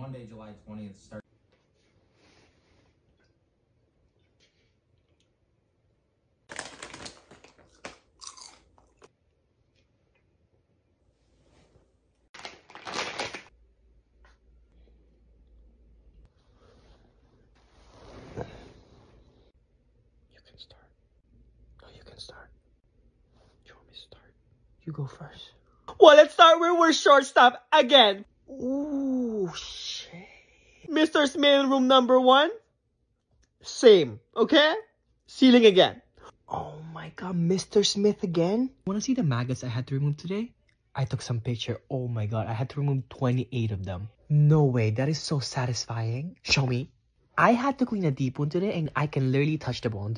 Monday, July 20th. Start. You can start. No, you can start. You want me to start? You go first. Well, let's start where we're shortstop again. Ooh, shit. Mr. Smith, room number 1. Same, okay? Ceiling again. Oh my god, Mr. Smith again? Wanna see the maggots I had to remove today? I took some picture. Oh my god, I had to remove 28 of them. No way, that is so satisfying. Show me. I had to clean a deep one today and I can literally touch the ball.